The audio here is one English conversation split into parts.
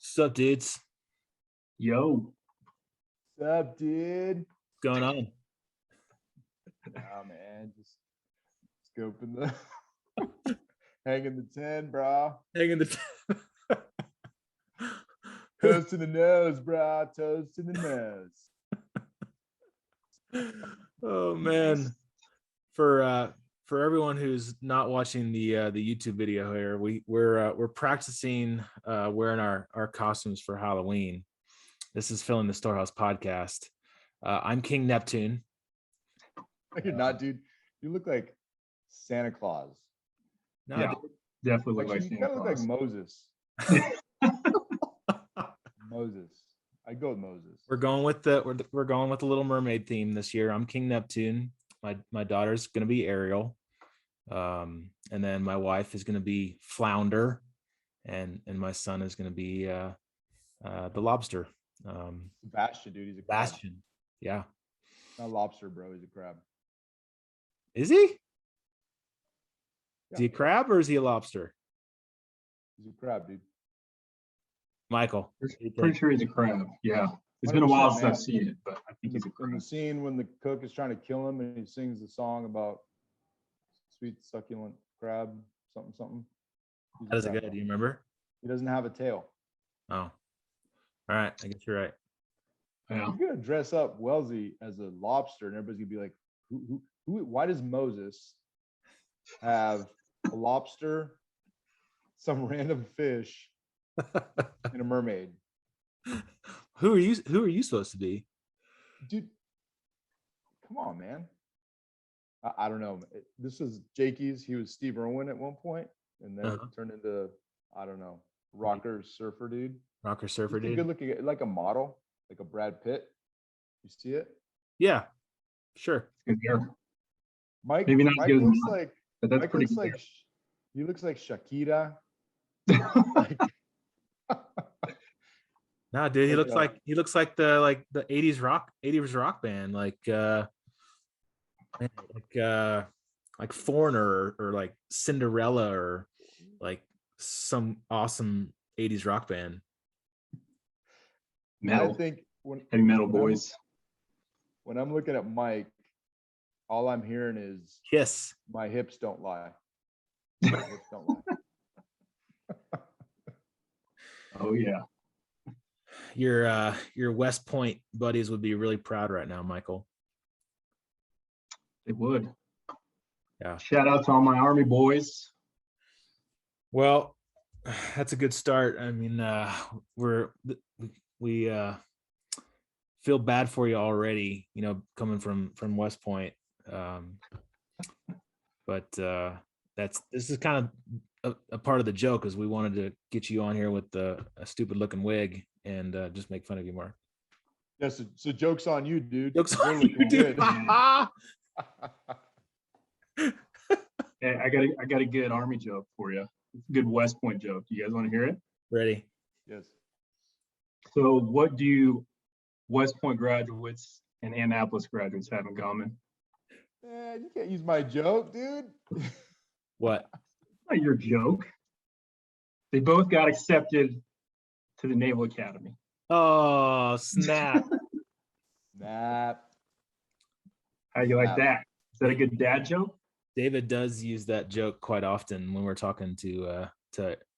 Sup, dudes? Yo. What's up, dude? What's going on? Nah, man, just scoping the hanging the 10, bro. Hanging the Toes to the nose, bro. Toes to the nose. Oh man. For everyone who's not watching the YouTube video here, we're practicing wearing our costumes for Halloween. This is Filling the Storehouse podcast. I'm King Neptune. You're not, dude. You look like Santa Claus. No, Yeah, dude. definitely look Actually, like you Santa kind of look Claus. like Moses. Moses. I go with Moses. We're going with the Little Mermaid theme this year. I'm King Neptune. My daughter's gonna be Ariel, and then my wife is gonna be Flounder, and my son is gonna be the lobster. Sebastian, dude. He's a crab. Bastion. Yeah. Not a lobster, bro. He's a crab. Is he? Is he a crab or is he a lobster? He's a crab, dude. Michael. Pretty sure he's a crab. Yeah. It's been a while since I've seen it, but I think he's a In crab. the scene when the cook is trying to kill him and he sings the song about sweet succulent crab, something. He's a How does it crab, go? bro. Do you remember? He doesn't have a tail. Oh. All right. I guess you're right. Yeah. You're gonna dress up Wellesley as a lobster, and everybody's gonna be like, who? Why does Moses have a lobster, some random fish, and a mermaid? Who are you supposed to be? Dude, come on, man. I don't know. This was Jakey's. He was Steve Irwin at one point, and then it turned into, I don't know, rocker surfer dude. Rocker surfer He's dude. good looking, like a model, like a Brad Pitt. You see it? Yeah. Sure. Good hair. Mike, Maybe not Mike good looks enough, like but that's Mike pretty looks good. like he looks like Shakira. No, dude, he Like, looks like the 80s rock band, like Foreigner or like Cinderella or like some awesome 80s rock band. Metal. I think when Heavy metal when I'm- boys. when I'm looking at Mike, all I'm hearing is Kiss. my hips don't lie. My hips don't lie. Oh yeah. Your West Point buddies would be really proud right now, Michael. It would. Yeah. Shout out to all my Army boys. Well, that's a good start. I mean, we feel bad for you already, coming from West Point. But this is kind of a part of the joke, is we wanted to get you on here with a stupid looking wig and just make fun of you more. Yeah, so joke's on you, dude. Jokes You're on you, looking dude. good. Hey, I got a good Army joke for you. It's a good West Point joke. You guys want to hear it? Ready? Yes. So what do West Point graduates and Annapolis graduates have in common? Man, you can't use my joke, dude. What? Not your joke. They both got accepted to the Naval Academy. Oh, snap. Nah. How you like that? Is that a good dad joke? David does use that joke quite often when we're talking to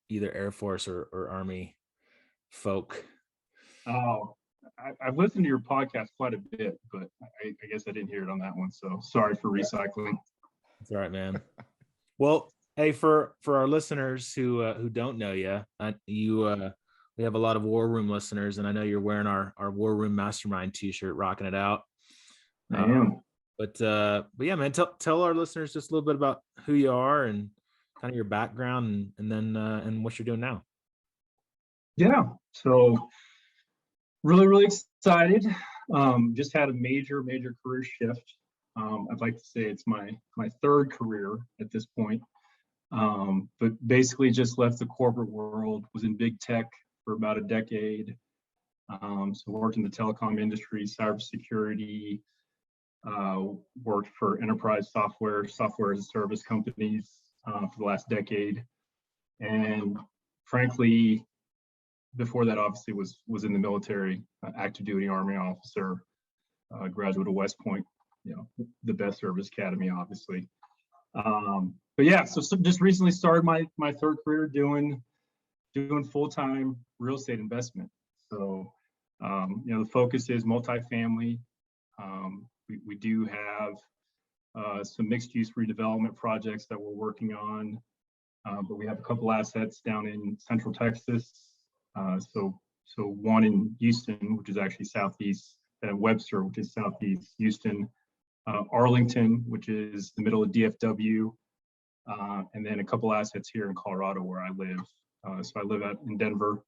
either Air Force or Army folk. Oh, I've listened to your podcast quite a bit, but I guess I didn't hear it on that one. So sorry for recycling. That's all right, man. Well, hey, for our listeners who don't know you, we have a lot of War Room listeners, and I know you're wearing our War Room Mastermind T-shirt, rocking it out. I am. But yeah, man, tell our listeners just a little bit about who you are and kind of your background, and then and what you're doing now. Yeah. So really excited. Just had a major career shift. I'd like to say it's my third career at this point. But basically just left the corporate world, was in big tech for about a decade. So worked in the telecom industry, cybersecurity, worked for enterprise software as a service companies for the last decade. And frankly, before that, obviously, was in the military, active duty Army officer, graduate of West Point, the best service academy, obviously. But yeah, so just recently started my third career doing full-time real estate investment. So the focus is multifamily. We do have some mixed-use redevelopment projects that we're working on, but we have a couple assets down in Central Texas. So one in Houston, which is actually southeast, Webster, which is southeast Houston, Arlington, which is the middle of DFW, and then a couple assets here in Colorado where I live. So I live out in Denver.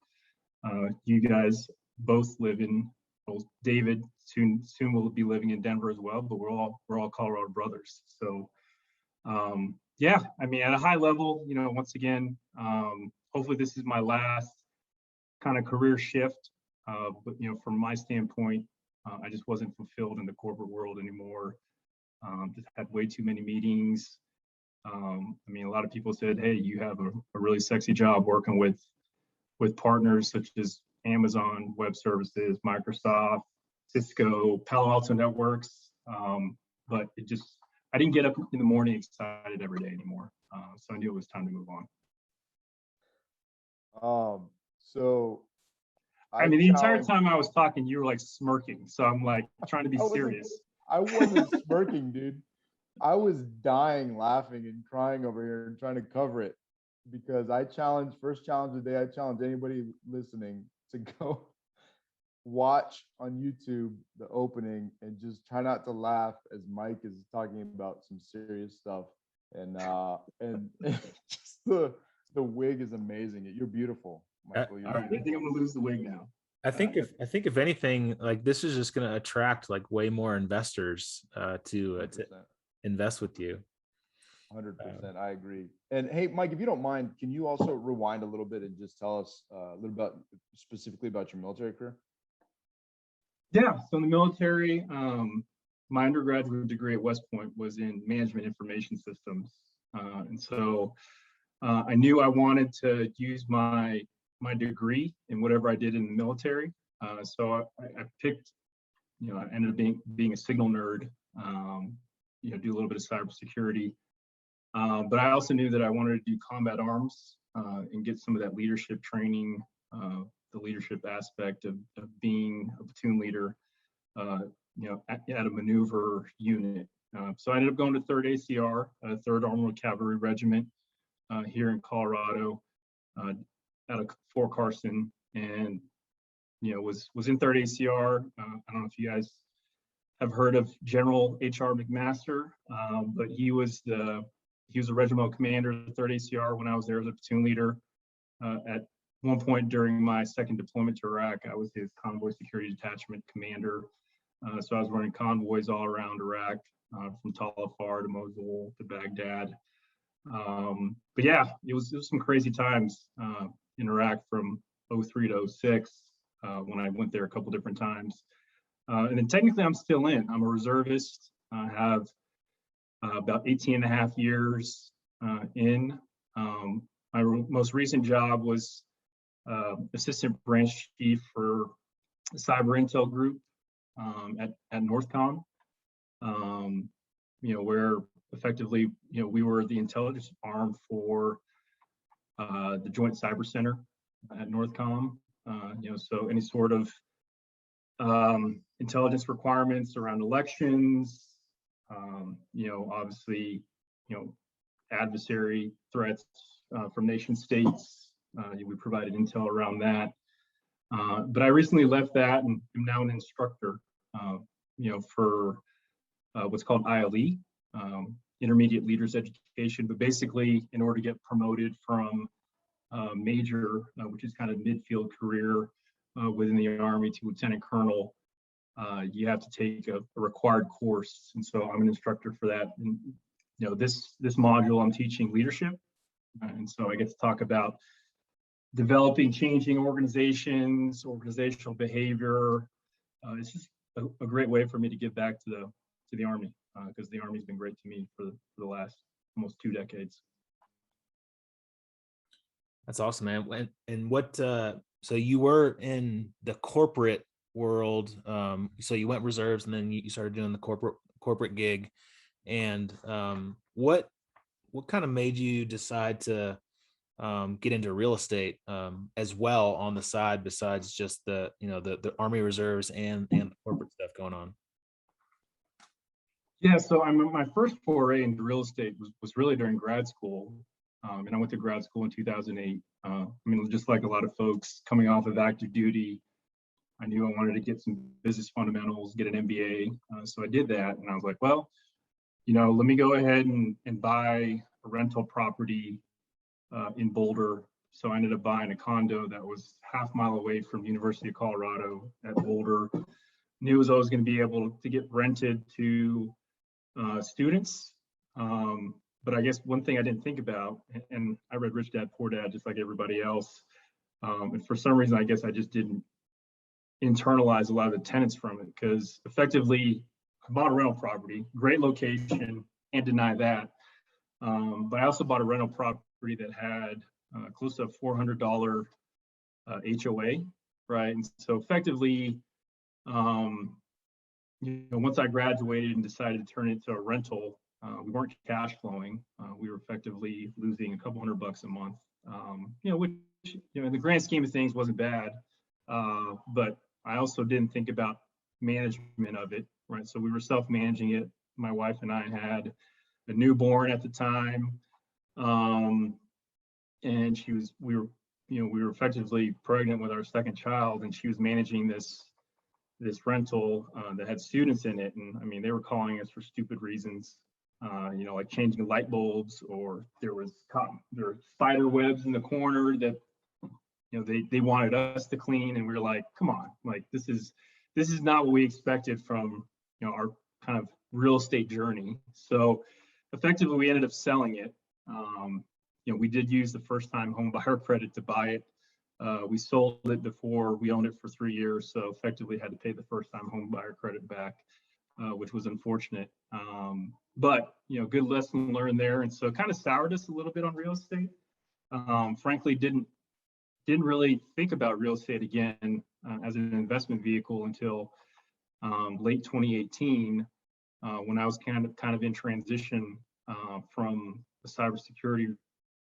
You guys both live in, well, David soon will be living in Denver as well, but we're all Colorado brothers. So yeah, I mean, at a high level, once again, hopefully this is my last kind of career shift. But from my standpoint, I just wasn't fulfilled in the corporate world anymore. Just had way too many meetings. I mean, a lot of people said, "Hey, you have a really sexy job working with partners such as Amazon Web Services, Microsoft, Cisco, Palo Alto Networks." But I didn't get up in the morning excited every day anymore. So I knew it was time to move on. So I mean, the entire time I was talking, you were like smirking. So I'm like trying to be serious. I wasn't smirking, dude. I was dying laughing and crying over here and trying to cover it, because first challenge of the day, I challenge anybody listening to go watch on YouTube the opening and just try not to laugh as Mike is talking about some serious stuff. And just the wig is amazing. You're beautiful, Michael. All right, I think I'm gonna lose the wig now. I think if anything, like, this is just going to attract like way more investors to invest with you. 100%, I agree. And hey, Mike, if you don't mind, can you also rewind a little bit and just tell us a little bit specifically about your military career? Yeah, so in the military, my undergraduate degree at West Point was in management information systems, and so I knew I wanted to use my degree in whatever I did in the military. So I picked, I ended up being a signal nerd. Do a little bit of cybersecurity. But I also knew that I wanted to do combat arms and get some of that leadership training, the leadership aspect of being a platoon leader, at a maneuver unit. So I ended up going to 3rd ACR, 3rd Armored Cavalry Regiment here in Colorado, out of Fort Carson, and was in 3rd ACR. I don't know if you guys have heard of General H.R. McMaster, but he was a regimental commander of the 3rd ACR when I was there as a platoon leader. At one point during my second deployment to Iraq, I was his convoy security detachment commander. So I was running convoys all around Iraq, from Tal Afar to Mosul to Baghdad. But yeah, it was some crazy times in Iraq from 03 to 06 when I went there a couple different times. And then technically I'm still in. I'm a reservist. I have about 18 and a half years in. My most recent job was assistant branch chief for the cyber intel group at NORTHCOM, where effectively, we were the intelligence arm for the Joint Cyber Center at NORTHCOM. So any sort of intelligence requirements around elections, obviously, adversary threats from nation states. We provided intel around that. But I recently left that and am now an instructor, for what's called ILE, Intermediate Leaders Education. But basically, in order to get promoted from major, which is kind of midfield career within the Army, to lieutenant colonel, you have to take a required course. And so I'm an instructor for that. And this module I'm teaching leadership. And so I get to talk about developing, changing organizations, organizational behavior. It's just a great way for me to give back to the Army, because the Army's been great to me for the last almost 2 decades. That's awesome, man. And what? so you were in the corporate world. So you went reserves, and then you started doing the corporate gig. And what kind of made you decide to get into real estate as well on the side, besides just the the Army Reserves and the corporate stuff going on? Yeah, so my first foray into real estate was really during grad school. And I went to grad school in 2008. I mean, just like a lot of folks coming off of active duty, I knew I wanted to get some business fundamentals, get an MBA. So I did that. And I was like, well, let me go ahead and buy a rental property in Boulder. So I ended up buying a condo that was half-mile away from University of Colorado at Boulder. Knew as I was going to be able to get rented to students. But I guess one thing I didn't think about, and I read Rich Dad Poor Dad just like everybody else. And for some reason, I guess I just didn't internalize a lot of the tenants from it, because effectively I bought a rental property, great location, can't deny that. But I also bought a rental property that had close to a $400 HOA, right? And so effectively, once I graduated and decided to turn it into a rental, we weren't cash flowing. We were effectively losing a couple $100 a month, which, in the grand scheme of things wasn't bad. But I also didn't think about management of it, right? So we were self-managing it. My wife and I had a newborn at the time. And we were effectively pregnant with our second child, and she was managing this rental that had students in it. And I mean, they were calling us for stupid reasons, like changing light bulbs, or there were spider webs in the corner that, they wanted us to clean. And we were like, come on, like, this is not what we expected from, our kind of real estate journey. So effectively we ended up selling it. We did use the first time home buyer credit to buy it. We sold it before we owned it for 3 years, so effectively had to pay the first time home buyer credit back, which was unfortunate. But good lesson learned there. And so it kind of soured us a little bit on real estate. Frankly, didn't really think about real estate again as an investment vehicle until late 2018, when I was kind of in transition from a cybersecurity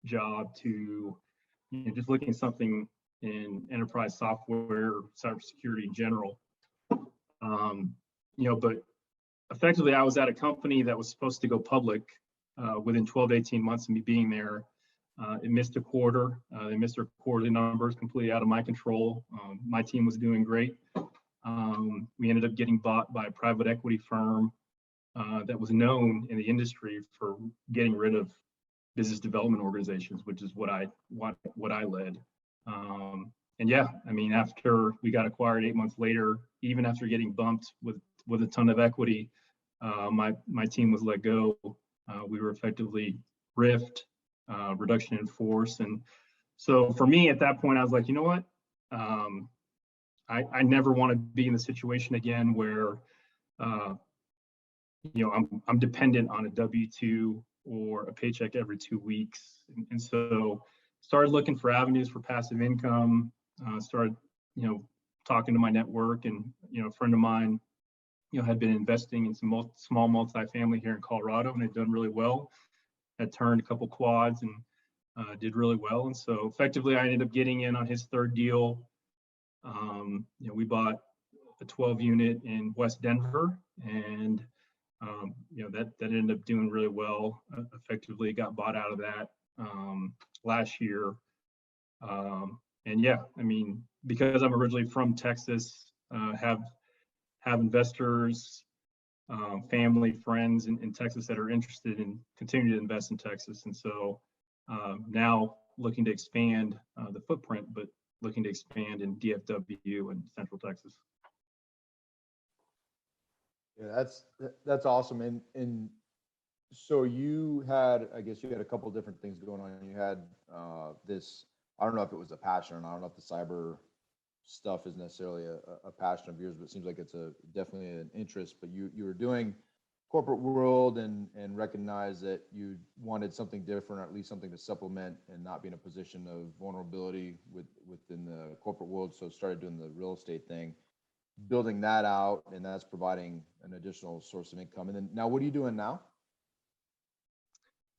job to just looking at something in enterprise software, cybersecurity in general. But effectively I was at a company that was supposed to go public within 12 to 18 months of me being there. It missed a quarter. They missed their quarterly numbers, completely out of my control. My team was doing great. We ended up getting bought by a private equity firm that was known in the industry for getting rid of business development organizations, which is what I led. And yeah, I mean, after we got acquired 8 months later, even after getting bumped with a ton of equity, my team was let go. We were effectively riffed, reduction in force. And so for me at that point, I was like, you know what? I never want to be in the situation again where, I'm dependent on a W-2 or a paycheck every 2 weeks. And so started looking for avenues for passive income, started, talking to my network. And, a friend of mine, had been investing in some small multifamily here in Colorado and had done really well, had turned a couple quads and did really well. And so effectively I ended up getting in on his third deal. We bought a 12 unit in West Denver, and that ended up doing really well. Effectively got bought out of that last year. And yeah, I mean, because I'm originally from Texas, have investors, family, friends in Texas that are interested in continuing to invest in Texas. And so now looking to expand the footprint, but looking to expand in DFW and Central Texas. Yeah, that's awesome. And so you had, I guess you had a couple of different things going on. You had this, I don't know if it was a passion or not. I don't know if the cyber stuff is necessarily a passion of yours, but it seems like it's definitely an interest. But you were doing corporate world and recognize that you wanted something different, or at least something to supplement and not be in a position of vulnerability within the corporate world. So started doing the real estate thing, building that out, and that's providing an additional source of income. And then now, what are you doing now?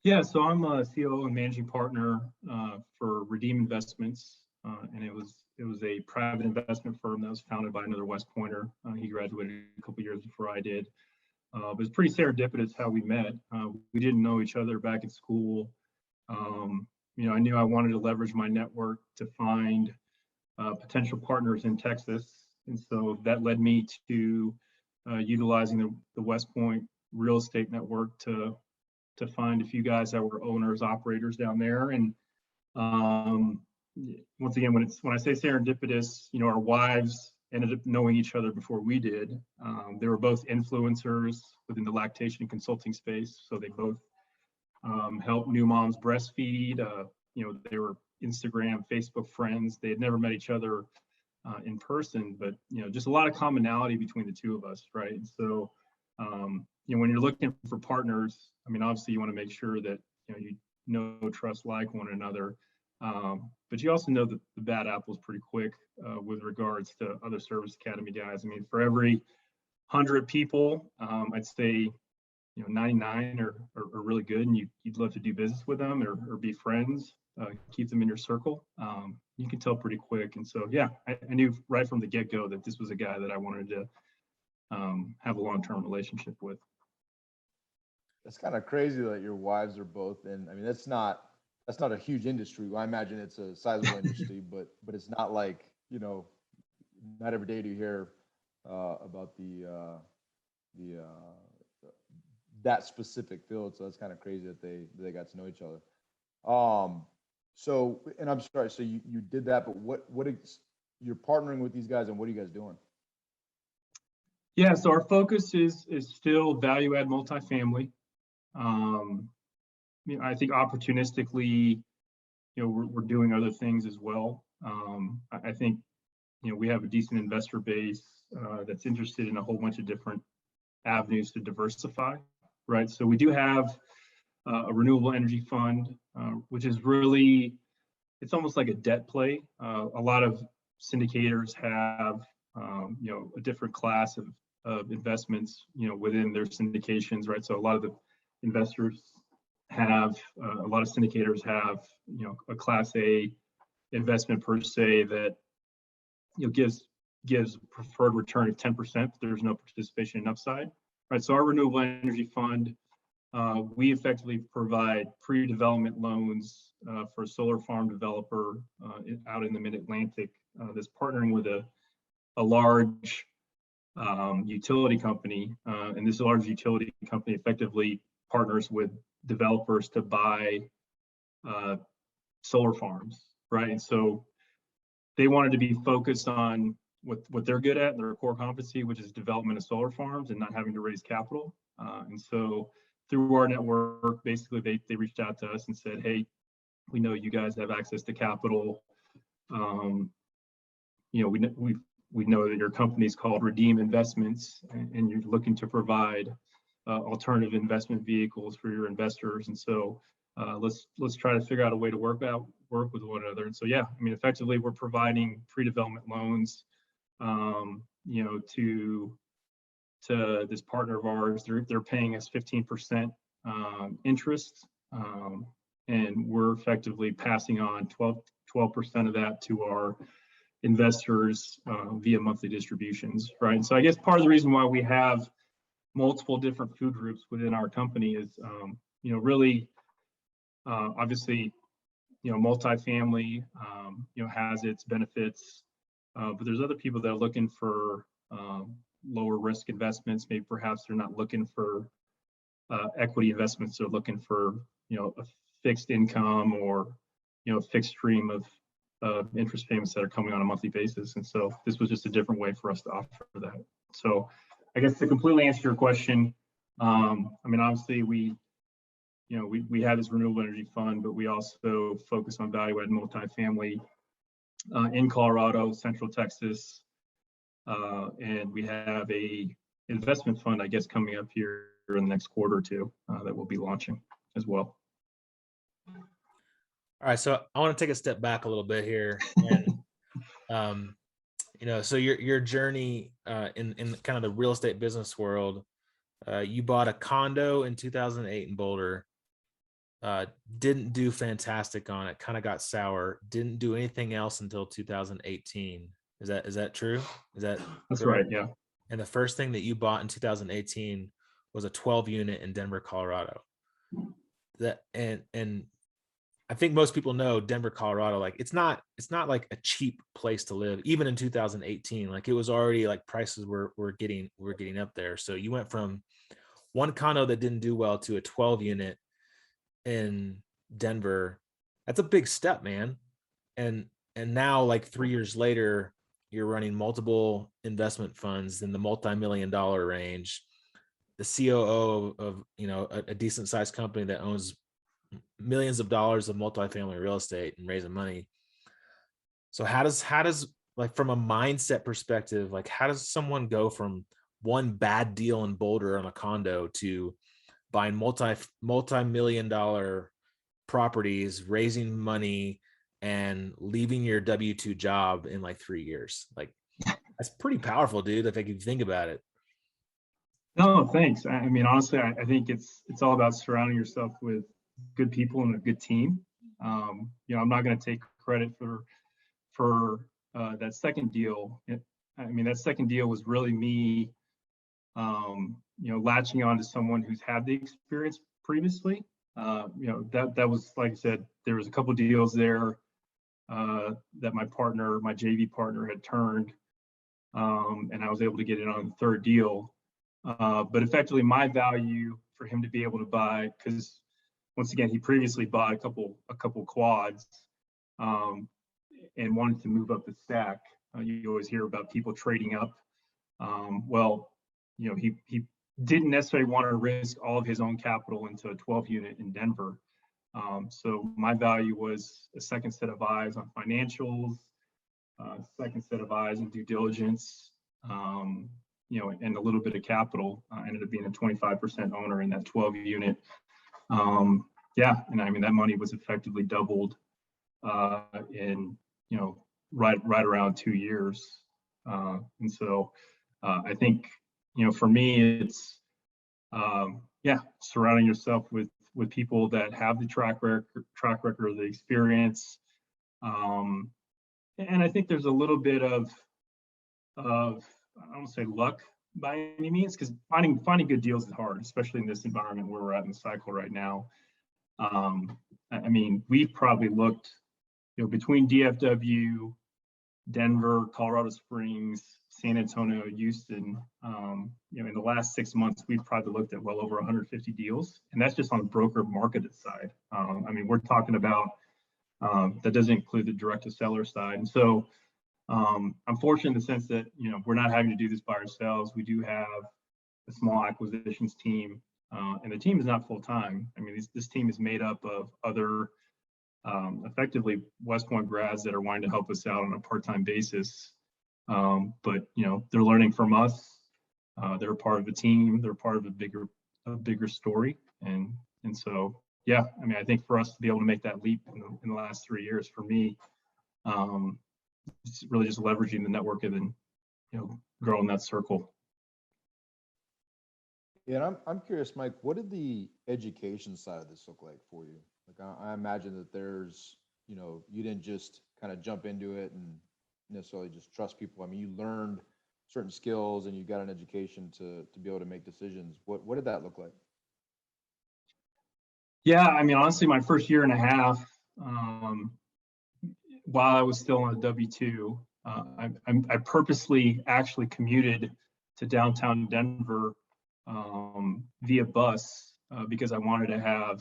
Yeah, so I'm a COO and managing partner for Redeem Investments, and it was a private investment firm that was founded by another West Pointer. He graduated a couple years before I did. It was pretty serendipitous how we met. We didn't know each other back in school. I knew I wanted to leverage my network to find potential partners in Texas, and so that led me to utilizing the West Point real estate network to find a few guys that were owners, operators down there. And once again, when I say serendipitous, our wives ended up knowing each other before we did. They were both influencers within the lactation consulting space. So they both helped new moms breastfeed. They were Instagram, Facebook friends. They had never met each other in person, but just a lot of commonality between the two of us, right? And so when you're looking for partners, obviously you want to make sure that you know, trust, like one another. But you also know that the bad apples pretty quick with regards to other service academy guys. For every 100 people, I'd say 99 are really good, and you'd love to do business with them or be friends, keep them in your circle. You can tell pretty quick. And so, yeah, I knew right from the get-go that this was a guy that I wanted to have a long-term relationship with. That's kind of crazy that your wives are both in. That's not a huge industry. Well, I imagine it's a sizable industry, but it's not like, not every day do you hear about that specific field. So that's kind of crazy that they got to know each other. So, and I'm sorry, so you did that, but what is, you're partnering with these guys, and what are you guys doing? Yeah, so our focus is still value add multifamily. I think opportunistically, we're doing other things as well. I think, we have a decent investor base that's interested in a whole bunch of different avenues to diversify, right? So we do have a renewable energy fund, which is really, it's almost like a debt play. A lot of syndicators have, a different class of investments, within their syndications, right? So a lot of the investors have, a lot of syndicators have, a class A investment per se that, gives preferred return of 10%, but there's no participation in upside, right? So our renewable energy fund, we effectively provide pre-development loans for a solar farm developer out in the Mid-Atlantic that's partnering with a large utility company, and this large utility company effectively partners with developers to buy solar farms, right? And so they wanted to be focused on what they're good at, their core competency, which is development of solar farms and not having to raise capital. And so through our network, basically they reached out to us and said, hey, we know you guys have access to capital. We know that your company is called Redeem Investments, and you're looking to provide alternative investment vehicles for your investors. And so let's try to figure out a way to work with one another. And so, yeah, effectively we're providing pre-development loans, to this partner of ours. They're paying us 15% interest, and we're effectively passing on 12% of that to our investors via monthly distributions, right? And so I guess part of the reason why we have multiple different food groups within our company is, really, obviously, multifamily, has its benefits, but there's other people that are looking for lower risk investments. Maybe perhaps they're not looking for equity investments. They're looking for, a fixed income or, a fixed stream of interest payments that are coming on a monthly basis. And so this was just a different way for us to offer that. So I guess to completely answer your question, obviously we have this renewable energy fund, but we also focus on value-add multifamily in Colorado, Central Texas, and we have a investment fund, I guess, coming up here in the next quarter or two that we'll be launching as well. All right, so I want to take a step back a little bit here, and so your journey in kind of the real estate business world. You bought a condo in 2008 in Boulder. Didn't do fantastic on it. Kind of got sour. Didn't do anything else until 2018. Is that true? That's correct? Right. Yeah. And the first thing that you bought in 2018 was a 12 unit in Denver, Colorado. And I think most people know Denver, Colorado, like it's not like a cheap place to live. Even in 2018, like it was already like prices were getting up there. So you went from one condo that didn't do well to a 12 unit in Denver. That's a big step, man. And now, like 3 years later, you're running multiple investment funds in the multi-million-dollar range, the COO of a decent sized company that owns millions of dollars of multifamily real estate and raising money. So how does like from a mindset perspective, like how does someone go from one bad deal in Boulder on a condo to buying multi-million-dollar properties, raising money, and leaving your W-2 job in like 3 years? Like that's pretty powerful, dude. If you think about it. No, thanks. I mean, honestly, I think it's all about surrounding yourself with good people and a good team. I'm not going to take credit for that second deal. That second deal was really me, latching on to someone who's had the experience previously. That was, like I said, there was a couple of deals there that my JV partner had turned, and I was able to get in on the third deal. But effectively, my value for him to be able to buy, because once again, he previously bought a couple quads, and wanted to move up the stack. You always hear about people trading up. He didn't necessarily want to risk all of his own capital into a 12 unit in Denver. So my value was a second set of eyes on financials, second set of eyes on due diligence, and a little bit of capital. I ended up being a 25% owner in that 12 unit. And that money was effectively doubled in right around 2 years. And so I think for me it's surrounding yourself with people that have the track record of the experience. And I think there's a little bit of I don't want to say luck by any means, because finding good deals is hard, especially in this environment where we're at in the cycle right now. We've probably looked, between DFW, Denver, Colorado Springs, San Antonio, Houston, in the last 6 months, we've probably looked at well over 150 deals, and that's just on the broker marketed side. We're talking about, that doesn't include the direct to seller side. And so I'm fortunate in the sense that, we're not having to do this by ourselves. We do have a small acquisitions team, and the team is not full time. This team is made up of other effectively West Point grads that are wanting to help us out on a part-time basis. But they're learning from us. They're a part of the team. They're part of a bigger story. And so, I think for us to be able to make that leap in the last 3 years, for me, it's really just leveraging the network and then, growing that circle. Yeah, and I'm curious, Mike, what did the education side of this look like for you? Like, I imagine that there's, you didn't just kind of jump into it and necessarily just trust people. You learned certain skills and you got an education to be able to make decisions. What did that look like? Yeah, honestly, my first year and a half, while I was still on a W-2, I purposely actually commuted to downtown Denver via bus because I wanted to have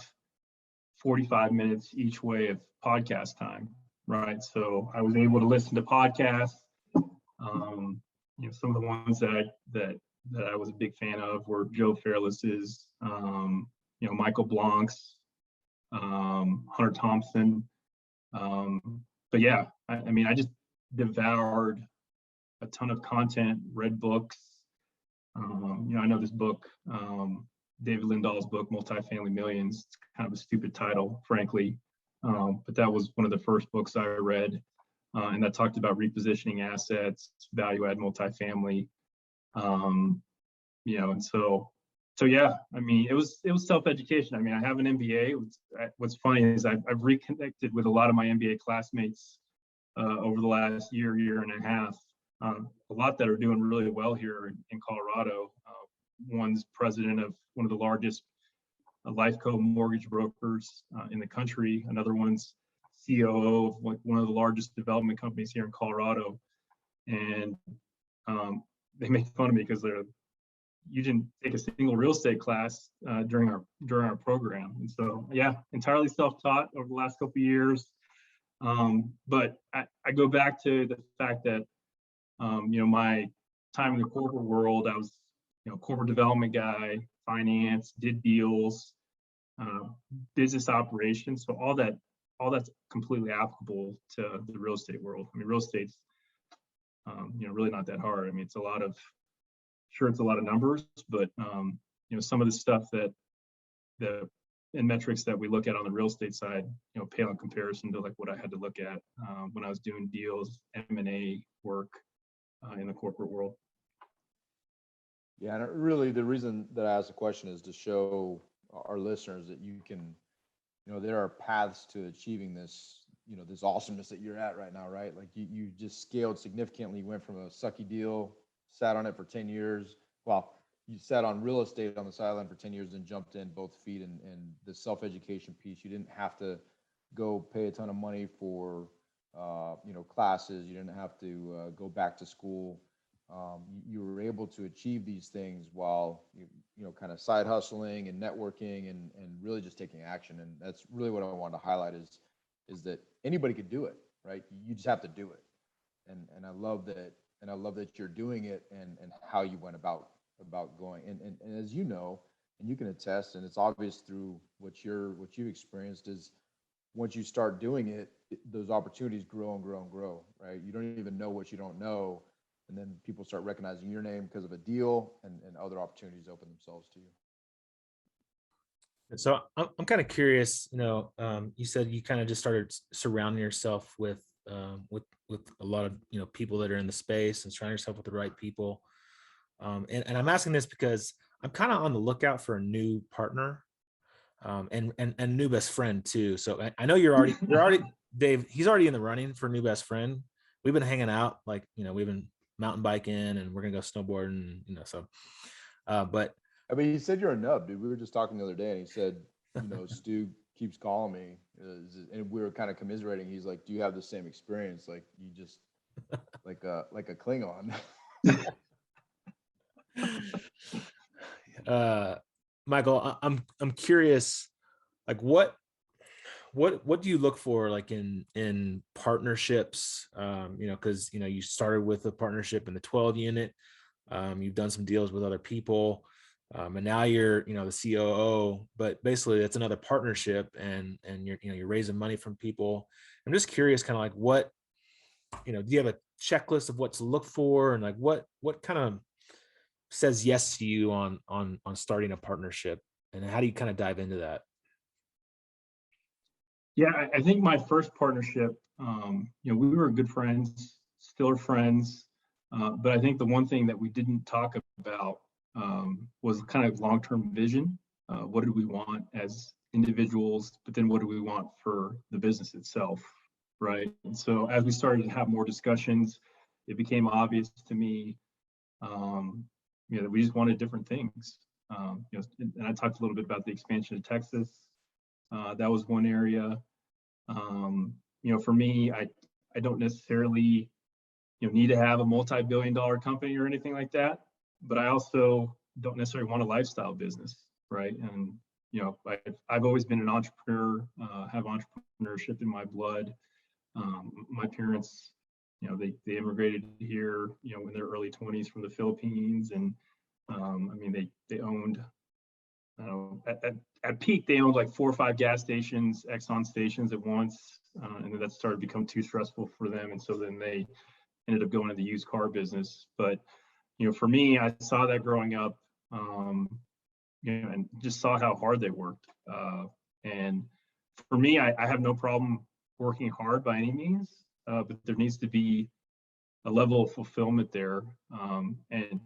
45 minutes each way of podcast time, right? So I was able to listen to podcasts. Some of the ones that I was a big fan of were Joe Fairless's, Michael Blanc's, Hunter Thompson. But yeah, I just devoured a ton of content, read books. I know this book, David Lindahl's book, Multifamily Millions. It's kind of a stupid title, frankly. But that was one of the first books I read. And that talked about repositioning assets, value add multifamily. And so yeah, I mean, it was self-education. I mean, I have an MBA. What's funny is I've reconnected with a lot of my MBA classmates over the last year and a half. A lot that are doing really well here in Colorado. One's president of one of the largest life co-mortgage brokers in the country. Another one's COO of one of the largest development companies here in Colorado. And they make fun of me because you didn't take a single real estate class during our program. And so, yeah, entirely self-taught over the last couple of years. But I go back to the fact that, my time in the corporate world, I was, corporate development guy, finance, did deals, business operations. So all that's completely applicable to the real estate world. I mean, real estate's, really not that hard. I mean, it's a lot of numbers, but, some of the stuff and metrics that we look at on the real estate side, pale in comparison to like what I had to look at when I was doing deals, M&A work in the corporate world. Yeah, and really the reason that I asked the question is to show our listeners that you can, there are paths to achieving this, this awesomeness that you're at right now, right? Like you just scaled significantly, went from a sucky deal, sat on it for 10 years. Well, you sat on real estate on the sideline for 10 years and jumped in both feet, and the self-education piece, you didn't have to go pay a ton of money for, classes. You didn't have to go back to school. You were able to achieve these things while kind of side hustling and networking and really just taking action. And that's really what I wanted to highlight is that anybody could do it, right? You just have to do it. And I love that. And I love that you're doing it and how you went about going. And as you know, and you can attest, and it's obvious through what you've experienced, is once you start doing it, those opportunities grow and grow and grow, right? You don't even know what you don't know. And then people start recognizing your name because of a deal, and other opportunities open themselves to you. So I'm kind of curious, you said you kind of just started surrounding yourself with a lot of, people that are in the space and surrounding yourself with the right people. And I'm asking this because I'm kind of on the lookout for a new partner, and new best friend too. So I know you're already Dave, he's already in the running for new best friend. We've been hanging out, like, we've been mountain biking and we're gonna go snowboarding, so but I mean, he said you're a nub, dude. We were just talking the other day and he said, Stu keeps calling me, and we were kind of commiserating. He's like, do you have the same experience? Like you just like a Klingon. Michael, I'm curious, like what do you look for, like in partnerships? Because you started with a partnership in the 12 unit. You've done some deals with other people, and now you're the COO. But basically, it's another partnership, and you're raising money from people. I'm just curious, kind of like what do you have a checklist of what to look for, and like what kind of says yes to you on starting a partnership, and how do you kind of dive into that? Yeah, I think my first partnership, we were good friends, still are friends. But I think the one thing that we didn't talk about was kind of long-term vision. What did we want as individuals, but then what do we want for the business itself, right? And so as we started to have more discussions, it became obvious to me, that we just wanted different things. And I talked a little bit about the expansion of Texas. That was one area. For me, I don't necessarily, need to have a multi-billion-dollar company or anything like that, but I also don't necessarily want a lifestyle business, right? And I've always been an entrepreneur, have entrepreneurship in my blood. My parents, they immigrated here, in their early 20s from the Philippines, and they owned. At peak, they owned like 4 or 5 gas stations, Exxon stations at once, and then that started to become too stressful for them, and so then they ended up going to the used car business. But for me, I saw that growing up. and just saw how hard they worked. And for me, I have no problem working hard by any means, but there needs to be a level of fulfillment there. And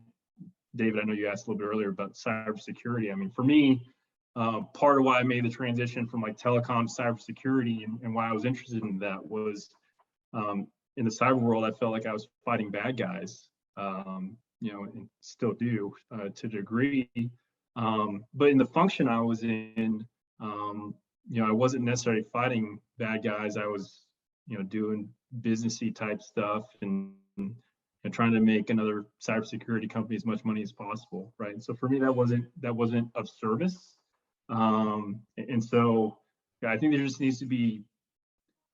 David, I know you asked a little bit earlier about cybersecurity. I mean, for me, part of why I made the transition from like telecom to cybersecurity, and why I was interested in that was, in the cyber world, I felt like I was fighting bad guys, and still do to a degree. But in the function I was in, I wasn't necessarily fighting bad guys. I was, doing businessy type stuff and trying to make another cybersecurity company as much money as possible, right? So for me, that wasn't of service. And so yeah, I think there just needs to be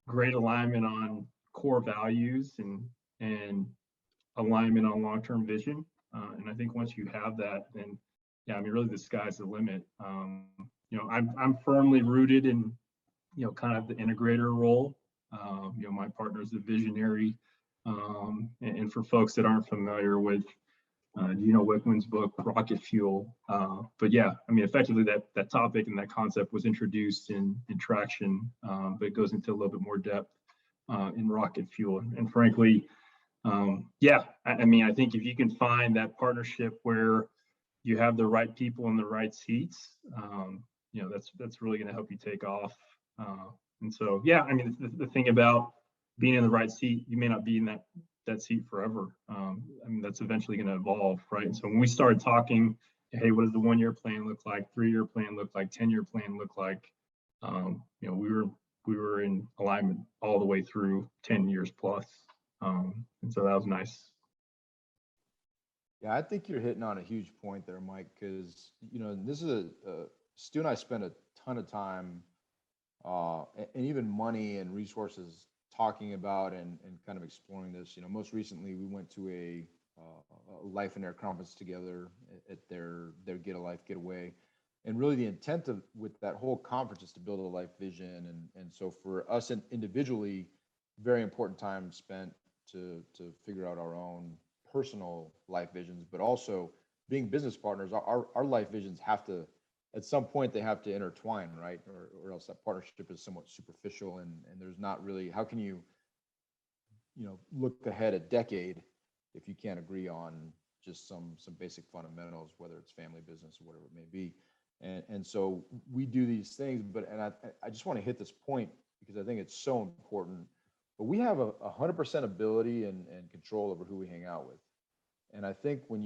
great alignment on core values and alignment on long-term vision. And I think once you have that, then yeah, I mean, really the sky's the limit. I'm firmly rooted in, kind of the integrator role. My partner's a visionary. And for folks that aren't familiar with Wickman's book, Rocket Fuel. But yeah, I mean, effectively that topic and that concept was introduced in Traction, but it goes into a little bit more depth in Rocket Fuel. And frankly, yeah, I mean, I think if you can find that partnership where you have the right people in the right seats, that's really going to help you take off. And so, yeah, I mean, the thing about being in the right seat, you may not be in that seat forever. I mean, that's eventually going to evolve, right? And so when we started talking, hey, what does the 1-year plan look like? 3-year plan look like? 10-year plan look like? We were in alignment all the way through 10 years plus. And so that was nice. Yeah, I think you're hitting on a huge point there, Mike, because, this is Stu and I spent a ton of time and even money and resources talking about and kind of exploring this. Most recently we went to a Life and Air conference together at their Get a Life Getaway. And really the intent with that whole conference is to build a life vision. And so for us individually, very important time spent to figure out our own personal life visions, but also being business partners, our life visions have to, at some point they have to intertwine, right? Or else that partnership is somewhat superficial and there's not really, how can you, look ahead a decade if you can't agree on just some basic fundamentals, whether it's family, business, or whatever it may be. And so we do these things, and I just want to hit this point because I think it's so important. But we have 100% ability and control over who we hang out with. And I think when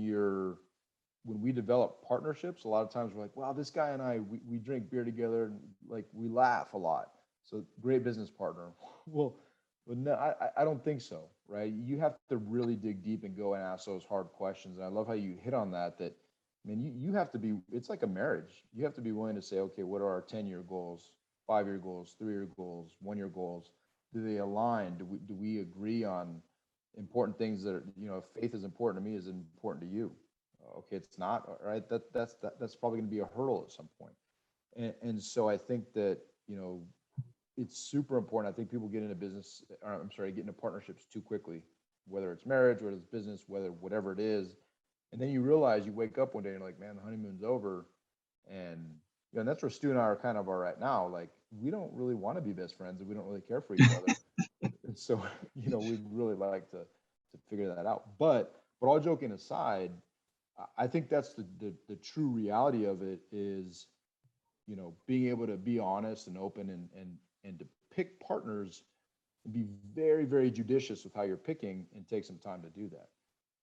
we develop partnerships, a lot of times we're like, wow, this guy and I, we drink beer together and like we laugh a lot. So great business partner. Well, no, I don't think so, right? You have to really dig deep and go and ask those hard questions. And I love how you hit on that, I mean, you have to be, it's like a marriage. You have to be willing to say, okay, what are our 10-year goals, 5-year goals, 3-year goals, 1-year goals? Do they align? Do we agree on important things that are, if faith is important to me, is important to you? Okay, it's not, right? That's probably going to be a hurdle at some point. And so I think that, it's super important. I think people get into get into partnerships too quickly, whether it's marriage, whether it's business, whatever it is. And then you realize, you wake up one day and you're like, man, the honeymoon's over. And and that's where Stu and I are kind of right now. Like, we don't really want to be best friends and we don't really care for each other. And so, we'd really like to figure that out. But all joking aside, I think that's the true reality of it is, being able to be honest and open and to pick partners and be very, very judicious with how you're picking and take some time to do that.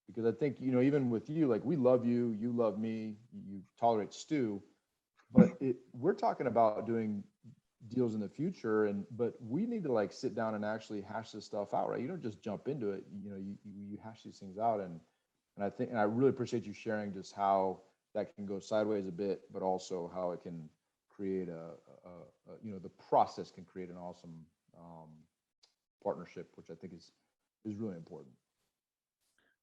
Because I think, even with you, like, we love you, you love me, you tolerate Stu, but we're talking about doing deals in the future, but we need to like sit down and actually hash this stuff out, right? You don't just jump into it, you hash these things out. And I really appreciate you sharing just how that can go sideways a bit, but also how it can create the process can create an awesome partnership, which I think is really important.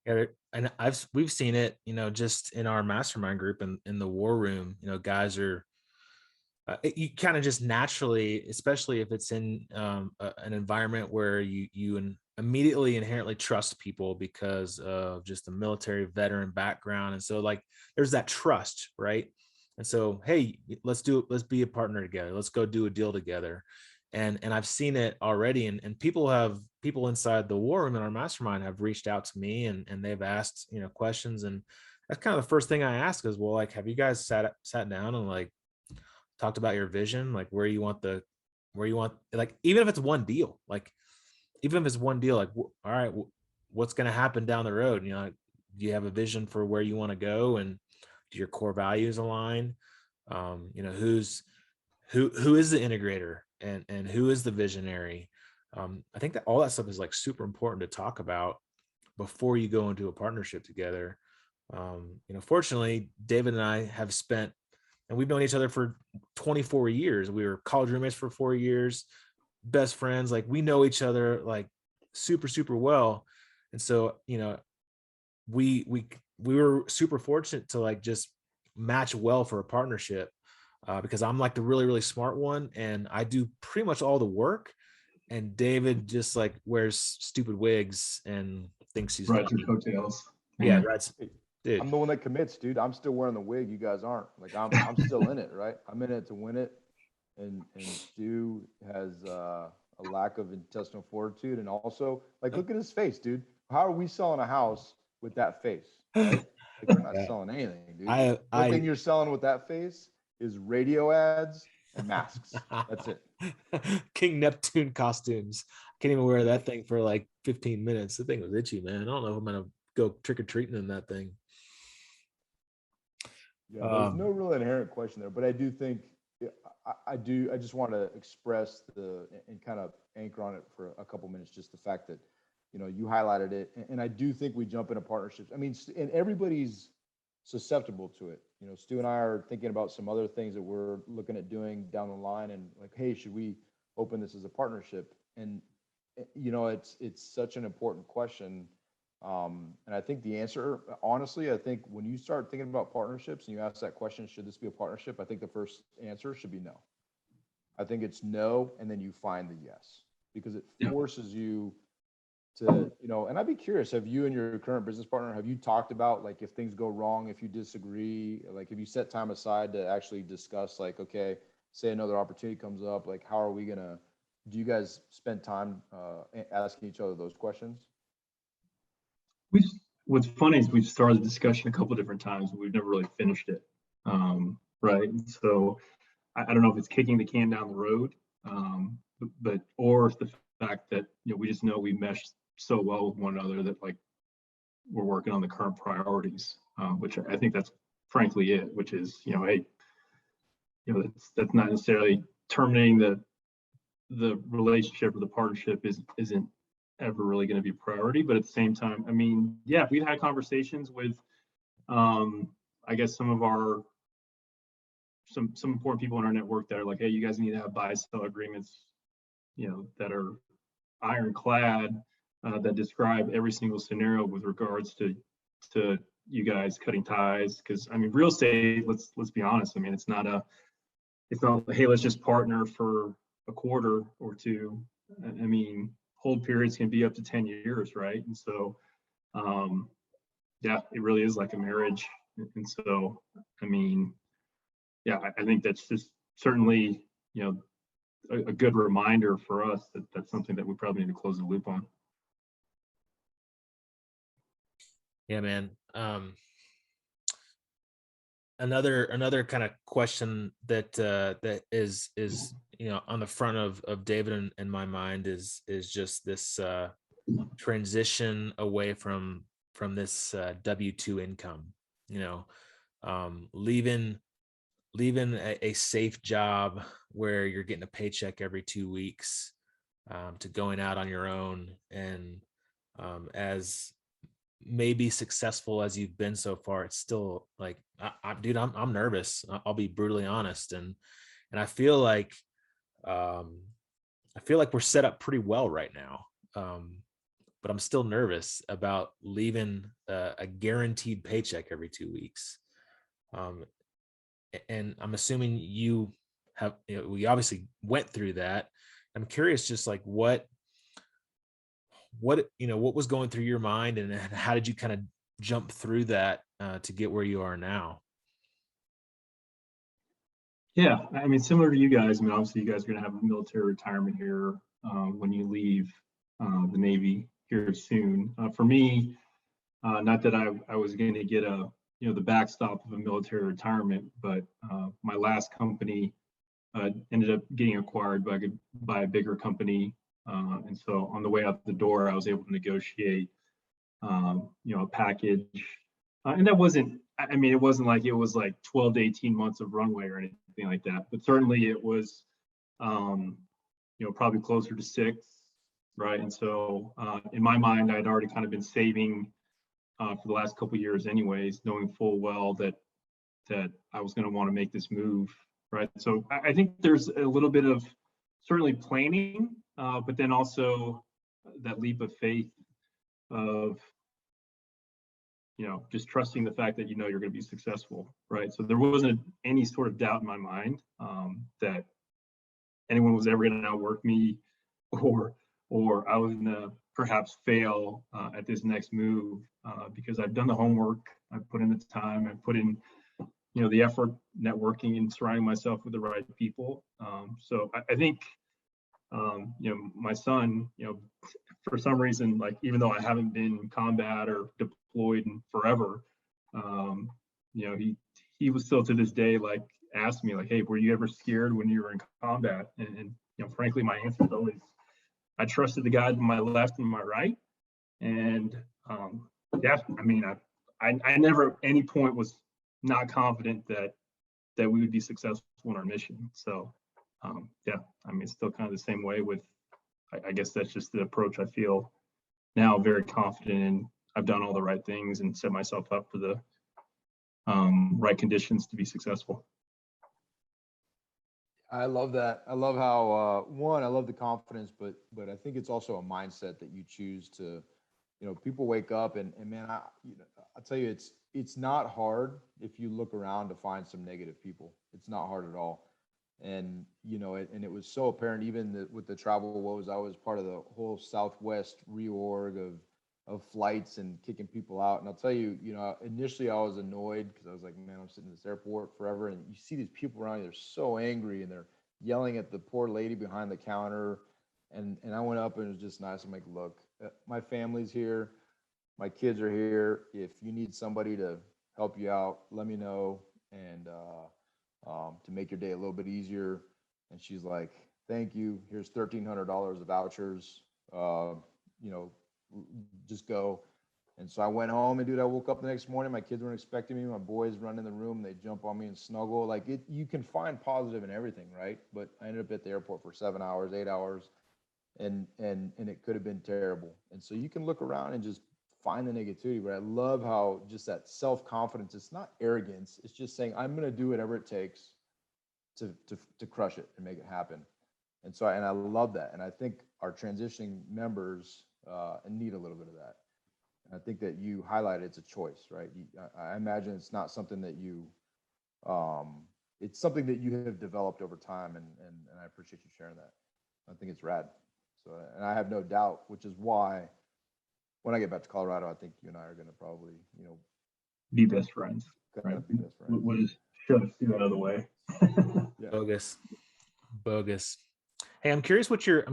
Yeah, and we've seen it, just in our mastermind group and in the war room. Guys are you kind of just naturally, especially if it's in an environment where you immediately inherently trust people because of just the military veteran background, and so like there's that trust, right? And so, hey, let's be a partner together. Let's go do a deal together. And I've seen it already. And people inside the war room in our mastermind have reached out to me, and they've asked, questions. And that's kind of the first thing I ask is, well, like, have you guys sat down and like talked about your vision, like where you want, like, even if it's one deal, like, all right, what's going to happen down the road? Do you have a vision for where you want to go, and do your core values align? Who is the integrator, and who is the visionary? I think that all that stuff is like super important to talk about before you go into a partnership together. Fortunately, David and I have spent, and we've known each other for 24 years. We were college roommates for 4 years, best friends. Like, we know each other like super, super well. And so, we were super fortunate to like just match well for a partnership, because I'm like the really, really smart one, and I do pretty much all the work. And David just like wears stupid wigs and thinks he's Rides funny. your coattails. Yeah, that's, dude. I'm the one that commits, dude. I'm still wearing the wig. You guys aren't. Like, I'm still in it, right? I'm in it to win it. And Stu has a lack of intestinal fortitude, and also, like, look at his face, dude. How are we selling a house with that face? Right? Like, we're not Yeah. selling anything, dude. I Thing you're selling with that face is radio ads and masks. That's it. King Neptune costumes. Can't even wear that thing for like 15 minutes. The thing was itchy, man. I don't know if I'm gonna go trick-or-treating in that thing. Yeah, there's no real inherent question there, but I do think I just want to express and kind of anchor on it for a couple minutes, just the fact that, you highlighted it. And I do think we jump into partnerships. I mean, and everybody's susceptible to it. Stu and I are thinking about some other things that we're looking at doing down the line, and like, hey, should we open this as a partnership? And, it's such an important question. And I think the answer, honestly, I think when you start thinking about partnerships and you ask that question, should this be a partnership? I think the first answer should be no. I think it's no, and then you find the yes, because it forces you to, and I'd be curious, have you and your current business partner, have you talked about, like, if things go wrong, if you disagree, like, have you set time aside to actually discuss, like, okay, say another opportunity comes up, like, how are we do you guys spend time asking each other those questions? What's funny is we've started the discussion a couple of different times, but we've never really finished it. Right. So I don't know if it's kicking the can down the road, or if the fact that, we just know we mesh so well with one another that, like, we're working on the current priorities, which I think that's frankly it, which is, hey, that's not necessarily terminating the relationship or the partnership isn't ever really going to be a priority. But at the same time, I mean, yeah, we've had conversations with, I guess, some important people in our network that are like, hey, you guys need to have buy-sell agreements, that are ironclad, that describe every single scenario with regards to you guys cutting ties. Because, I mean, real estate, let's be honest. I mean, it's not hey, let's just partner for a quarter or two. I mean, hold periods can be up to 10 years, right? And so, yeah, it really is like a marriage. And so, I mean, yeah, I think that's just certainly, a good reminder for us that that's something that we probably need to close the loop on. Yeah, man. Another kind of question that is on the front of David and my mind is just this transition away from this W-2 income, leaving a safe job where you're getting a paycheck every 2 weeks, to going out on your own, and as maybe successful as you've been so far, it's still like, dude, I'm nervous. I'll be brutally honest, and I feel like we're set up pretty well right now, but I'm still nervous about leaving a guaranteed paycheck every 2 weeks. And I'm assuming you have, we obviously went through that. I'm curious, just like what was going through your mind, and how did you kind of jump through that to get where you are now? Yeah, I mean, similar to you guys. I mean, obviously, you guys are going to have a military retirement here when you leave the Navy here soon. For me, not that I was going to get the backstop of a military retirement, but my last company ended up getting acquired by a bigger company, and so on the way out the door, I was able to negotiate, a package, and that wasn't. I mean, it wasn't like it was like 12 to 18 months of runway or anything like that, but certainly it was, probably closer to 6, right? And so in my mind, I'd already kind of been saving for the last couple of years anyways, knowing full well that I was going to want to make this move, right? So I think there's a little bit of certainly planning, but then also that leap of faith of, just trusting the fact that you're going to be successful, right? So there wasn't any sort of doubt in my mind that anyone was ever going to outwork me, or I was going to perhaps fail at this next move, because I've done the homework, I've put in the time, I've put in, the effort, networking, and surrounding myself with the right people. So I think, my son, for some reason, like, even though I haven't been in combat or deployed in forever, he was still to this day, like, asked me, like, hey, were you ever scared when you were in combat? And frankly, my answer is always, I trusted the guys on my left and my right. And yeah, I mean, I never at any point was not confident that we would be successful in our mission. So yeah, I mean, it's still kind of the same way with, I guess that's just the approach I feel now, very confident in. I've done all the right things and set myself up for the right conditions to be successful. I love that. I love how I love the confidence, but I think it's also a mindset that you choose to, people wake up and man, I'll tell you, it's not hard if you look around to find some negative people. It's not hard at all. And, and it was so apparent even with the travel woes. I was part of the whole Southwest reorg of flights and kicking people out. And I'll tell you, initially I was annoyed because I was like, man, I'm sitting in this airport forever. And you see these people around you, they're so angry and they're yelling at the poor lady behind the counter. And I went up and it was just nice. I'm like, look, my family's here. My kids are here. If you need somebody to help you out, let me know. And to make your day a little bit easier. And she's like, thank you. Here's $1,300 of vouchers. Just go. And so I went home, and dude, I woke up the next morning. My kids weren't expecting me. My boys run in the room. They jump on me and snuggle. Like you can find positive in everything, right? But I ended up at the airport for 7 hours, 8 hours, and it could have been terrible. And so you can look around and just find the negativity. But I love how just that self-confidence, it's not arrogance. It's just saying, I'm going to do whatever it takes to crush it and make it happen. And so, I love that. And I think our transitioning members need a little bit of that. And I think that you highlighted it's a choice, right? I imagine it's not something that it's something that you have developed over time. And I appreciate you sharing that. I think it's rad. So, and I have no doubt, which is why when I get back to Colorado, I think you and I are going to probably, be best friends. Right? Be best friends. We'll just shove it out of the way. Yeah. Bogus. Hey, I'm curious what your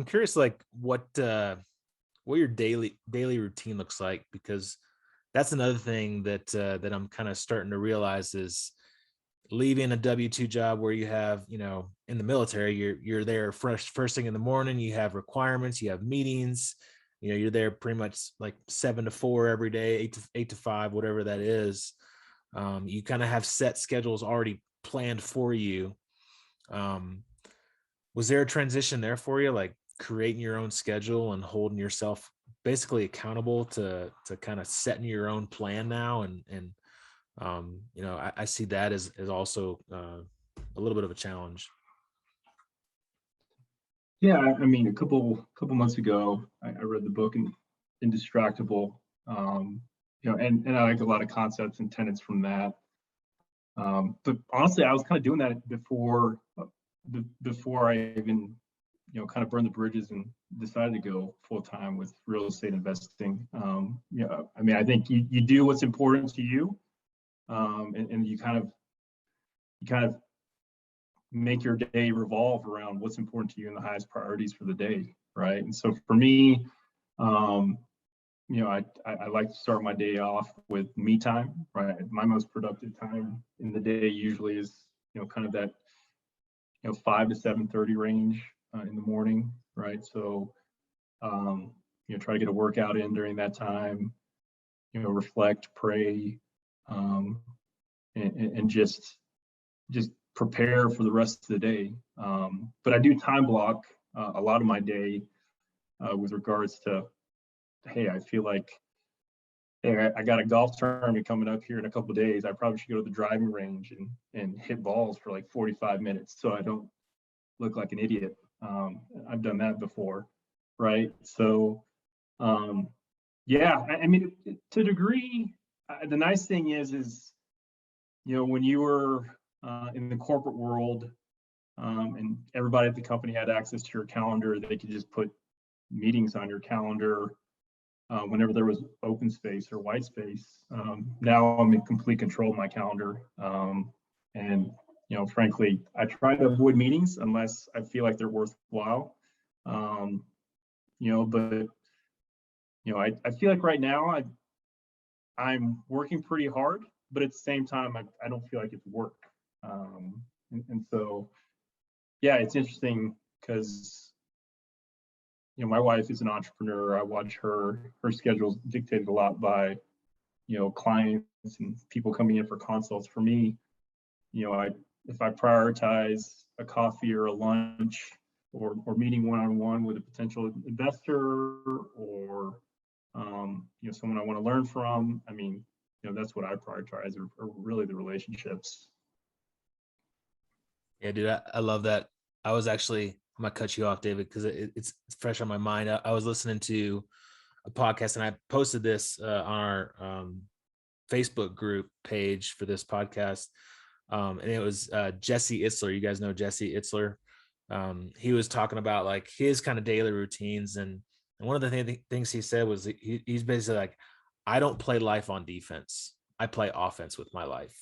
daily routine looks like, because that's another thing that I'm kind of starting to realize is leaving a W-2 job where you have, in the military, you're there first thing in the morning, you have requirements, you have meetings, you're there pretty much like 7 to 4 every day, 8 to 5, whatever that is. You kind of have set schedules already planned for you. Was there a transition there for you, like creating your own schedule and holding yourself basically accountable to kind of setting your own plan now? And I see that as also a little bit of a challenge. Yeah, I mean, a couple months ago, I read the book Indistractable, and I like a lot of concepts and tenets from that. But honestly, I was kind of doing that before I even, kind of burned the bridges and decided to go full time with real estate investing. I mean, I think you do what's important to you, and you kind of make your day revolve around what's important to you and the highest priorities for the day, right? And so for me, I like to start my day off with me time, right? My most productive time in the day usually is, kind of that, 5 to 7:30 range in the morning, right? So, try to get a workout in during that time, reflect, pray, and just prepare for the rest of the day. But I do time block a lot of my day with regards to, hey, I feel like, hey, I got a golf tournament coming up here in a couple of days. I probably should go to the driving range and hit balls for like 45 minutes so I don't look like an idiot. I've done that before, right? So, yeah, I mean, to a degree, the nice thing is, when you were in the corporate world and everybody at the company had access to your calendar, they could just put meetings on your calendar whenever there was open space or white space. Now I'm in complete control of my calendar. And, frankly, I try to avoid meetings unless I feel like they're worthwhile. But, I feel like right now I'm working pretty hard, but at the same time, I don't feel like it's work. And so, yeah, it's interesting because, my wife is an entrepreneur. I watch her schedule's dictated a lot by, clients and people coming in for consults. For me, if I prioritize a coffee or a lunch or meeting one-on-one with a potential investor or, someone I want to learn from, I mean, that's what I prioritize are really the relationships. Yeah, dude, I love that. I was actually, I'm gonna cut you off, David, because it's fresh on my mind. I was listening to a podcast and I posted this on our Facebook group page for this podcast. And it was Jesse Itzler. You guys know Jesse Itzler. He was talking about like his kind of daily routines. And one of the things he said was he's basically like, I don't play life on defense. I play offense with my life.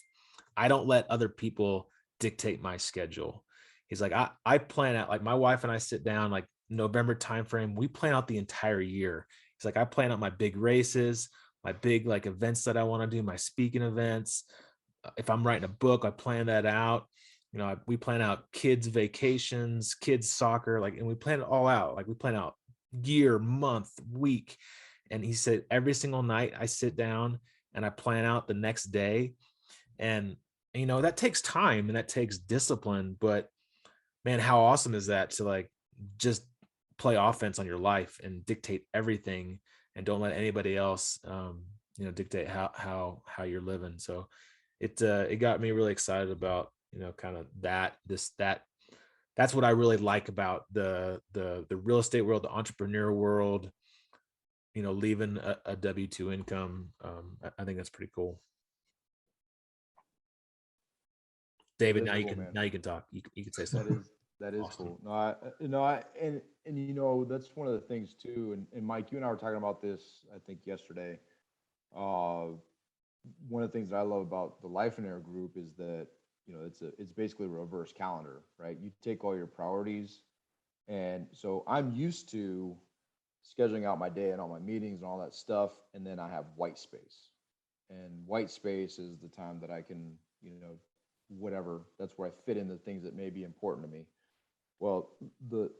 I don't let other people dictate my schedule. He's like, I plan out, like my wife and I sit down like November timeframe. We plan out the entire year. He's like, I plan out my big races, my big like events that I want to do, my speaking events. If I'm writing a book, I plan that out. We plan out kids' vacations, kids' soccer, like, and we plan it all out. Like we plan out year, month, week. And he said, every single night I sit down and I plan out the next day. And, that takes time and that takes discipline, but man, how awesome is that to like just play offense on your life and dictate everything and don't let anybody else, dictate how you're living. So it got me really excited about, kind of that's what I really like about the real estate world, the entrepreneur world, leaving a W-2 income. I think that's pretty cool. David, now you can talk. You can say something. That is Awesome. Cool. And that's one of the things too. And Mike, you and I were talking about this, I think yesterday. One of the things that I love about the Life and Air group is that, it's basically a reverse calendar, right? You take all your priorities. And so I'm used to scheduling out my day and all my meetings and all that stuff. And then I have white space. And white space is the time that I can, whatever, that's where I fit in the things that may be important to me. Well, the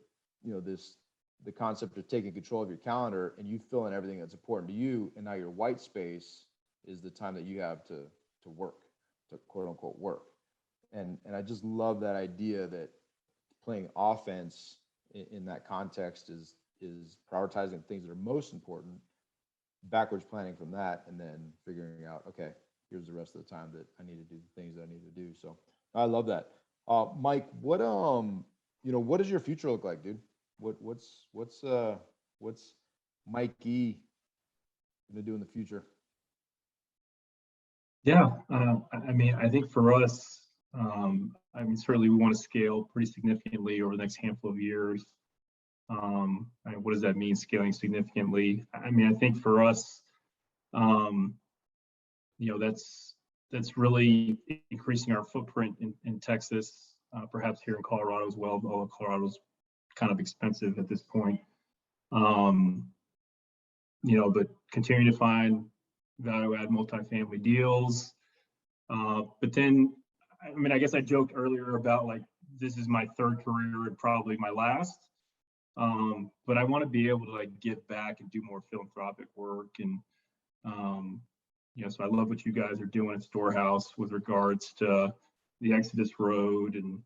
concept of taking control of your calendar and you fill in everything that's important to you, and now your white space is the time that you have to work, to quote unquote work. And I just love that idea that playing offense in that context is prioritizing things that are most important, backwards planning from that, and then figuring out, okay, here's the rest of the time that I need to do the things that I need to do. So I love that. Mike, what does your future look like, dude? What's Mike E gonna do in the future? Yeah, I think for us, certainly we want to scale pretty significantly over the next handful of years. What does that mean, scaling significantly? I think for us, that's really increasing our footprint in Texas. perhaps here in Colorado as well, although Colorado's kind of expensive at this point. But continuing to find value add multifamily deals. But then, I mean, I guess I joked earlier about like, this is my third career and probably my last. But I want to be able to like give back and do more philanthropic work. And, so I love what you guys are doing at Storehouse with regards to the Exodus Road and,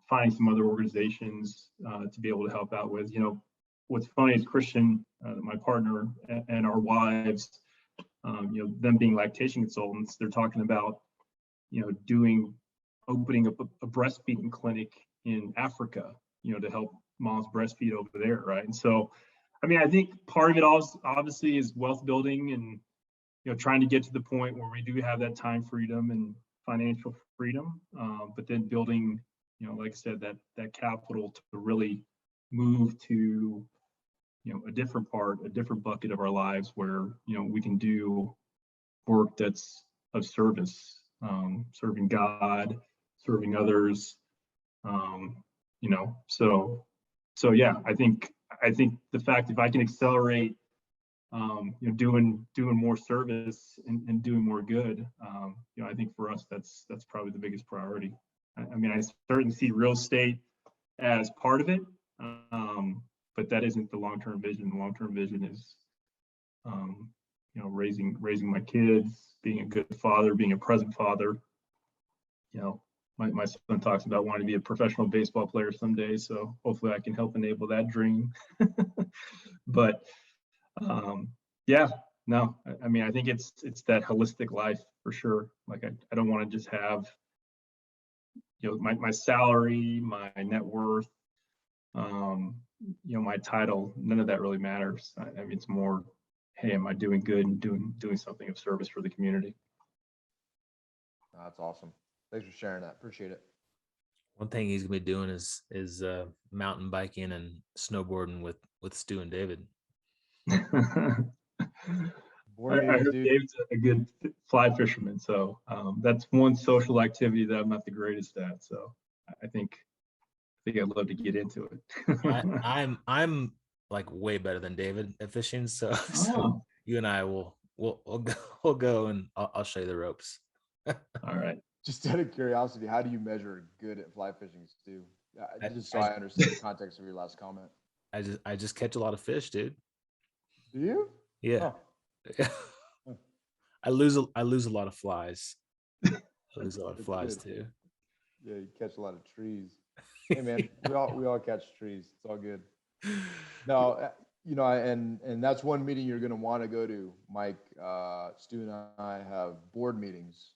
finding some other organizations to be able to help out with. What's funny is Christian, my partner, and our wives, them being lactation consultants, they're talking about, opening up a breastfeeding clinic in Africa, to help moms breastfeed over there, right? And so, I mean, I think part of it also obviously is wealth building and, trying to get to the point where we do have that time freedom and financial freedom, but then building, like I said, that capital to really move to, a different bucket of our lives where, we can do work that's of service, serving God, serving others, so yeah, I think the fact if I can accelerate, doing more service and doing more good, I think for us that's probably the biggest priority. I mean, I certainly see real estate as part of it, but that isn't the long-term vision. The long-term vision is, raising my kids, being a good father, being a present father. My son talks about wanting to be a professional baseball player someday, so hopefully I can help enable that dream. But I mean, I think it's that holistic life for sure. Like I don't want to just have, my salary, my net worth, my title. None of that really matters. I mean, it's more, hey, am I doing good and doing something of service for the community? That's awesome. Thanks for sharing that. Appreciate it. One thing he's gonna be doing is mountain biking and snowboarding with Stu and David. I heard Dave's a good fly fisherman, so that's one social activity that I'm not the greatest at. So I think I'd love to get into it. I'm like way better than David at fishing, so you and I will we'll go and I'll show you the ropes. All right. Just out of curiosity, how do you measure good at fly fishing, Stu? Just so I understand the context of your last comment. I just catch a lot of fish, dude. Do you? Yeah. Oh. I lose a lot of flies. I lose a lot of flies too. Yeah, you catch a lot of trees. Hey man, we all catch trees. It's all good. No, and that's one meeting you're going to want to go to, Mike. Stu and I have board meetings,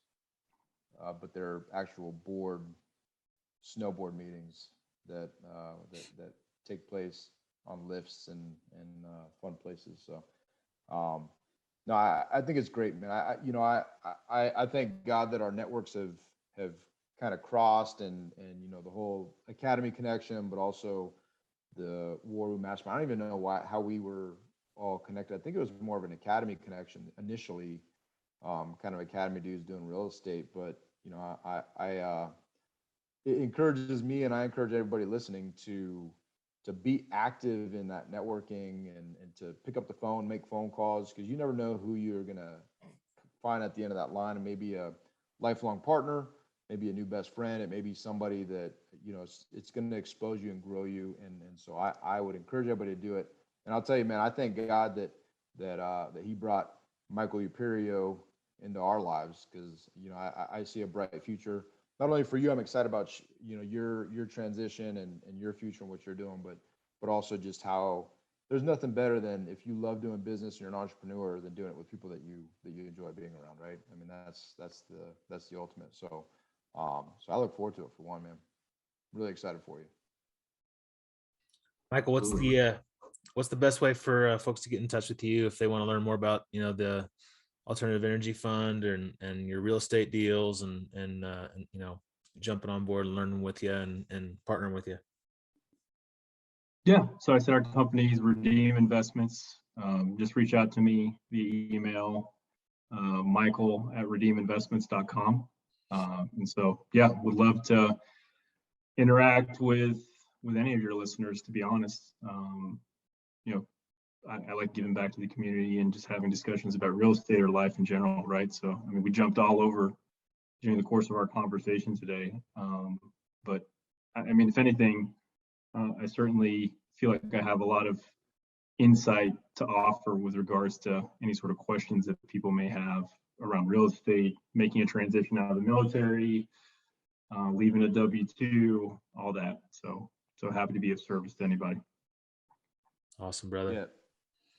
but they're actual snowboard meetings that take place on lifts and fun places. So, no, I think it's great, man. I thank God that our networks have kind of crossed and the whole academy connection, but also the War Room Mastermind. I don't even know how we were all connected. I think it was more of an academy connection initially, kind of academy dudes doing real estate. But it encourages me, and I encourage everybody listening to be active in that networking and to pick up the phone, make phone calls, because you never know who you're gonna find at the end of that line. And maybe a lifelong partner, maybe a new best friend. It may be somebody that, it's going to expose you and grow you. And so I would encourage everybody to do it. And I'll tell you, man, I thank God that he brought Michael Euperio into our lives, because, I see a bright future, not only for you. I'm excited about, your transition and your future and what you're doing, but also just how there's nothing better than, if you love doing business and you're an entrepreneur, than doing it with people that you enjoy being around. Right. I mean, that's the ultimate. So I look forward to it, for one, man. Really excited for you. Michael, what's the best way for folks to get in touch with you if they want to learn more about, the alternative energy fund and your real estate deals and jumping on board and learning with you and partnering with you? Yeah. So I said our company is Redeem Investments. Just reach out to me via email, Michael@redeeminvestments.com. And so, yeah, would love to interact with any of your listeners, to be honest. You know, I like giving back to the community and just having discussions about real estate or life in general, right? So, I mean, we jumped all over during the course of our conversation today. But I mean, if anything, I certainly feel like I have a lot of insight to offer with regards to any sort of questions that people may have around real estate, making a transition out of the military, leaving a W-2, all that. So happy to be of service to anybody. Awesome, brother. Yeah.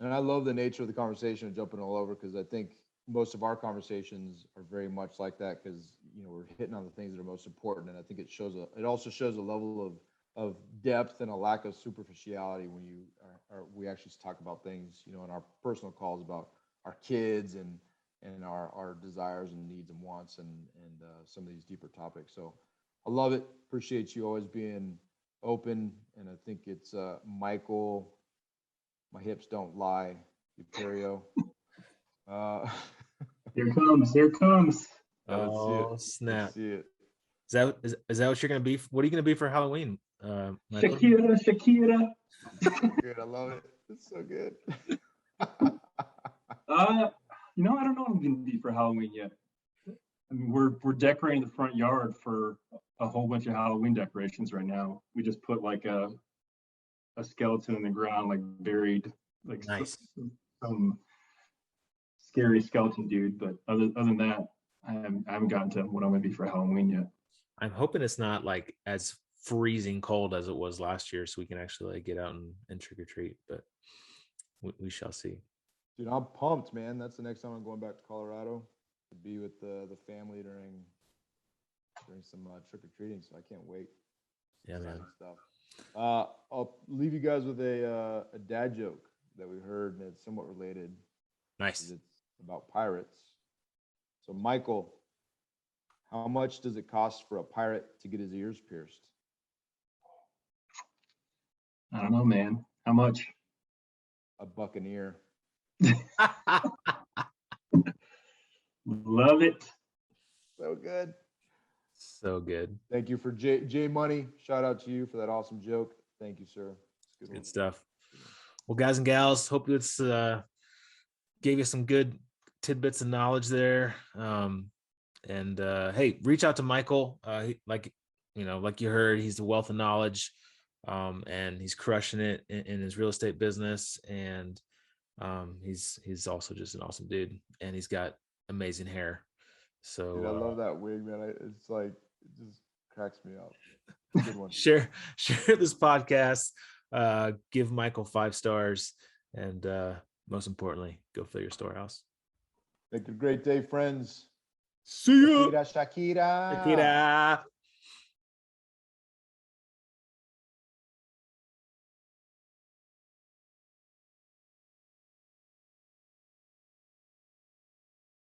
And I love the nature of the conversation and jumping all over, because I think most of our conversations are very much like that, because, you know, we're hitting on the things that are most important. And I think it also shows a level of depth and a lack of superficiality when we actually talk about things, you know, in our personal calls about our kids and our desires and needs and wants and some of these deeper topics. So I love it. Appreciate you always being open. And I think it's Michael, my hips don't lie, Euperio. Here comes. Oh, snap. See it. Is that what you're gonna be? What are you gonna be for Halloween? Michael? Shakira. Good. I love it. It's so good. You know, I don't know what I'm gonna be for Halloween yet. I mean, we're decorating the front yard for a whole bunch of Halloween decorations right now. We just put like a skeleton in the ground, like buried, like Nice. some scary skeleton dude. But other than that, I haven't gotten to what I'm gonna be for Halloween yet. I'm hoping it's not like as freezing cold as it was last year, so we can actually like get out and trick or treat. But we shall see. Dude, I'm pumped, man. That's the next time I'm going back to Colorado to be with the family during some trick or treating. So I can't wait. Yeah, man. Stuff. I'll leave you guys with a dad joke that we heard, and it's somewhat related. Nice. It's about pirates. So, Michael, how much does it cost for a pirate to get his ears pierced? I don't know, man. How much? A buccaneer. Love it. So good. So good. Thank you for J Money. Shout out to you for that awesome joke. Thank you, sir. It's good stuff. Well, guys and gals, hope it's gave you some good tidbits of knowledge there. And hey, reach out to Michael. Like you heard, he's a wealth of knowledge, and he's crushing it in his real estate business. And he's also just an awesome dude, and he's got amazing hair. So dude, I love that wig, man. It's like, it just cracks me up. Good one. share this podcast, give Michael 5 stars, and most importantly, go fill your storehouse. Make it a great day, friends. See you. Shakira. Shakira.